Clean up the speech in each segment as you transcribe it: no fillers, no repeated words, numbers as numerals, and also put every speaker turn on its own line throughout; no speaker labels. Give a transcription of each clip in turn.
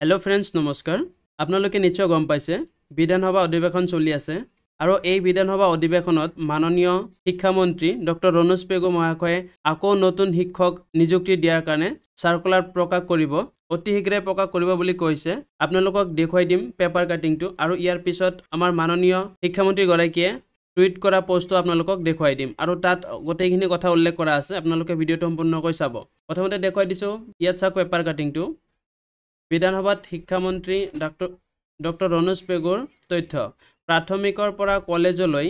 hello friends नमस्कार आपनालोके निश्चय गम पाइছে विधानसभा अधिवेशन चलि আছে আৰু এই বিধানসভা অধিবেশনত মাননীয় শিক্ষামন্ত্ৰী ডক্টৰ ৰনোজ পেগু মহাশয়ে আকৌ নতুন শিক্ষক নিযুক্তি দিয়াৰ কাৰণে সাৰ্কুলাৰ প্ৰকাশ কৰিব অতি শীঘ্ৰে প্ৰকাশ কৰিব বুলি কৈছে আপোনালোকক দেখুৱাই দিম পেপাৰ কাটিংটো আৰু ইয়াৰ পিছত আমাৰ মাননীয় শিক্ষামন্ত্ৰী গৰাকীয়ে টুইট কৰা পোষ্টটো আপোনালোকক দেখুৱাই দিম আৰু তাত গোটেইখিনি কথা উল্লেখ কৰা আছে আপোনালোকে ভিডিঅটো সম্পূৰ্ণকৈ চাব প্ৰথমতে দেখুৱাই দিছো ইয়াত চাওক পেপাৰ কাটিংটো विधानसभा शिक्षामंत्री डॉक्टर रनोज पेगुर तथ्य प्राथमिकर পৰা কলেজলৈ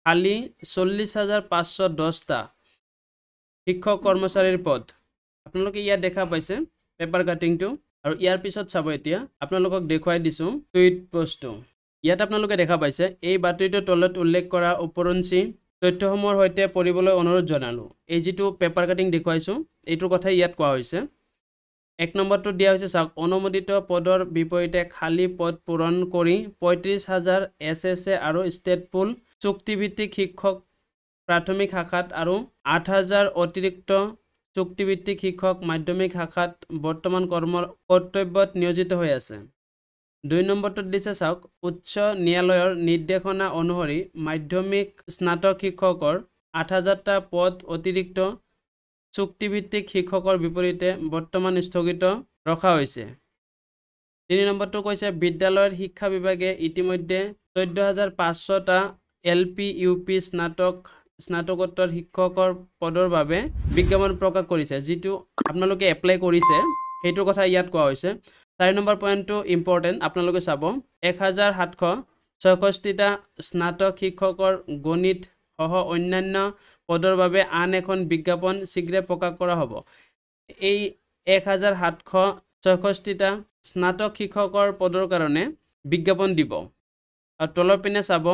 খালি 40,510টা শিক্ষক কৰ্মচাৰীৰ পদ আপোনালোকে ইয়াত দেখা পাইছে পেপাৰ কাটিংটো আৰু ইয়াৰ পিছত চাব এতিয়া আপোনালোকক দেখুৱাই দিছো টুইট পোষ্টটো ইয়াত আপোনালোকে দেখা পাইছে এই বাতৰিটোৰ তলত উল্লেখ কৰা উপৰঞ্চি তথ্যসমূহৰ সৈতে পঢ়িবলৈ অনুৰোধ জনালো এই যেটো পেপাৰ কাটিং দেখুৱাইছো এইটোৰ কথা ইয়াত কোৱা হৈছে এক নম্বৰটো দিয়া হৈছে চাওক অনুমোদিত পদৰ বিপৰীতে খালি পদ পূৰণ কৰি 35,000 এছএছএ আৰু ষ্টেট পুল চুক্তিভিত্তিক শিক্ষক প্ৰাথমিক শাখাত আৰু 8,000 অতিৰিক্ত চুক্তিভিত্তিক শিক্ষক মাধ্যমিক শাখাত বৰ্তমান কৰ্তব্যত নিয়োজিত হৈ আছে দুই নম্বৰটো দিছে চাওক উচ্চ ন্যায়ালয়ৰ নিৰ্দেশনা অনুসৰি মাধ্যমিক স্নাতক শিক্ষকৰ 8,000টা পদ অতিৰিক্ত চুক্তিভিত্তিক শিক্ষকৰ বিপৰীতে বৰ্তমান স্থগিত ৰখা হৈছে 3 নম্বৰটো কৈছে বিদ্যালয়ৰ শিক্ষা বিভাগে ইতিমধ্যে 14,500টা এলপি ইউপি স্নাতকোত্তৰ শিক্ষকৰ পদৰ বাবে বিজ্ঞাপন প্ৰকাশ কৰিছে যেটো আপোনালোকে এপ্লাই কৰিছে হেইটোৰ কথা ইয়াত কোৱা হৈছে 4 নম্বৰ পইণ্টটো ইম্পৰ্টেন্ট আপোনালোকে চাব 1,766টা স্নাতক শিক্ষকৰ গণিত সহ অন্যান্য পদৰ বাবে আন এখন বিজ্ঞাপন শীঘ্ৰে প্ৰকাশ কৰা হ'ব এই 1,766টা স্নাতক শিক্ষকৰ পদৰ কাৰণে বিজ্ঞাপন দিব আৰু তলৰ পিনে চাব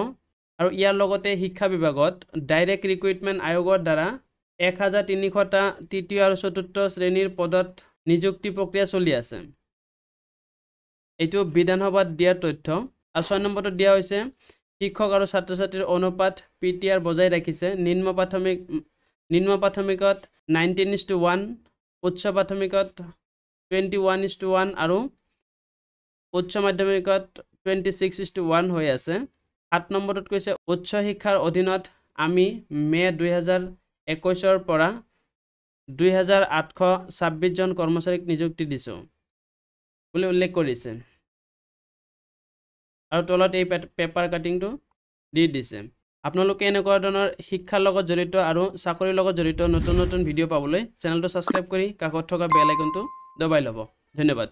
আৰু ইয়াৰ লগতে শিক্ষা বিভাগত ডাইৰেক্ট ৰিক্ৰুটমেন্ট আয়োগৰ দ্বাৰা 1,300টা তৃতীয় আৰু চতুৰ্থ শ্ৰেণীৰ পদত নিযুক্তি প্ৰক্ৰিয়া চলি আছে এইটো বিধানসভাত দিয়া তথ্য আৰু 6 নম্বৰটো দিয়া হৈছে শিক্ষক আৰু ছাত্ৰ-ছাত্ৰীৰ অনুপাত পিটিআৰ বজাই ৰাখিছে নিম্ন প্ৰাথমিকত 19:1 উচ্চ প্ৰাথমিকত 21:1 আৰু উচ্চ মাধ্যমিকত 26:1 হৈ আছে 7 নম্বৰত কৈছে উচ্চ শিক্ষাৰ অধীনত আমি মে 2021 ৰ পৰা 2,826 জন কৰ্মচাৰীক নিযুক্তি দিছো বুলি উল্লেখ কৰিছে আৰু তলত এই পেপাৰ কাটিংটো দি দিছে আপোনালোকে এনেকুৱা ধৰণৰ শিক্ষাৰ লগত জড়িত আৰু চাকৰিৰ লগত জড়িত নতুন নতুন ভিডিঅ' পাবলৈ চেনেলটো সাবস্ক্ৰাইব কৰি কাষত থকা বেল আইকনটো দবাই ল'ব ধন্যবাদ